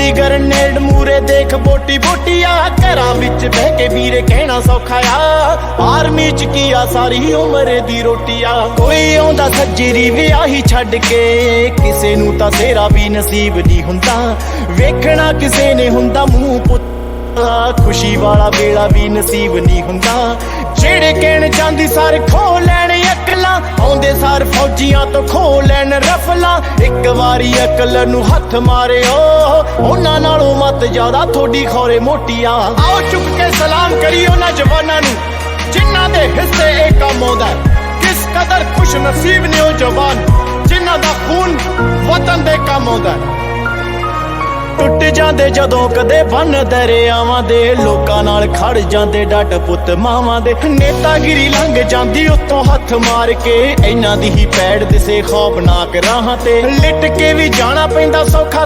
ਵੱਡੀ ਗਰਨੇਡ ਮੂਰੇ ਦੇਖ ਬੋਟੀ ਬੋਟੀਆ ਘਰਾਂ ਵਿੱਚ ਬਹਿ ਕੇ ਵੀਰੇ ਕਹਿਣਾ ਸੌਖਾ ਆ ਆਰਮੀ ਚ ਕੀ ਆ ਸਾਰੀ ਉਮਰ ਦੀ ਰੋਟੀ ਆ ਕੋਈ ਆਉਂਦਾ ਸੱਜਰੀ ਵਿਆਹੀ ਛੱਡ ਕੇ ਕਿਸੇ ਨੂੰ ਤਾਂ ਤੇਰਾ ਵੀ ਨਸੀਬ ਨਹੀਂ ਹੁੰਦਾ ਵੇਖਣਾ ਕਿਸੇ ਨੇ ਹੁੰਦਾ ਮੂੰਹ ਪੁੱਤ ਖੁਸ਼ੀ ਵਾਲਾ ਵੇਲਾ ਵੀ ਨਸੀਬ ਨਹੀਂ ਹੁੰਦਾ ਜਿਹੜੇ ਕਹਿਣ ਜਾਂਦੀ ਸਾਰ ਖੋ ਲੈਣ ਅਕਲਾਂ ਆਉਂਦੇ ਸਾਰ ਫੌਜੀਆਂ ਤੋਂ ਖੋ ਲੈਣ ਰਫਲਾਂ ਇੱਕ ਵਾਰੀ ਅਕਲ ਨੂੰ ਹੱਥ ਮਾਰਿਓ ਉਹਨਾਂ ਨਾਲੋਂ ਮਤ ਜ਼ਿਆਦਾ ਥੋੜੀ ਖੌਰੇ ਮੋਟੀ ਆ ਆਓ ਚੁੱਕ ਕੇ ਸਲਾਮ ਕਰੀਓ ਨਾ ਜਵਾਨਾਂ ਨੂੰ ਜਿਨ੍ਹਾਂ ਦੇ ਹਿੱਸੇ ਇਹ ਕੰਮ ਆਉਂਦਾ ਕਿਸ ਕਦਰ ਖੁਸ਼ ਨਸੀਬ ਨੇ ਉਹ ਜਵਾਨ ਜਿਨ੍ਹਾਂ ਦਾ ਖੂਨ ਵਤਨ ਦੇ ਕੰਮ ਆਉਂਦਾ ਟੁੱਟ ਜਾਂਦੇ ਜਦੋਂ ਕਦੇ ਬੰਨ ਦਰਿਆਵਾਂ ਦੇ ਲੋਕਾਂ ਨਾਲ ਖੜ ਜਾਂਦੇ ਡਟ ਪੁੱਤ ਮਾਵਾਂ ਦੇ ਨੇਤਾਗਿਰੀ ਲੰਘ ਜਾਂਦੀ ਉੱਤੋਂ ਹੱਥ ਮਾਰ ਕੇ ਇਹਨਾਂ ਦੀ ਹੀ ਪੈੜ ਦਿਸੇ ਖੌਫਨਾਕ ਰਾਹਾਂ ਤੇ ਲਿਟ ਕੇ ਵੀ ਜਾਣਾ ਪੈਂਦਾ ਸੌਖਾ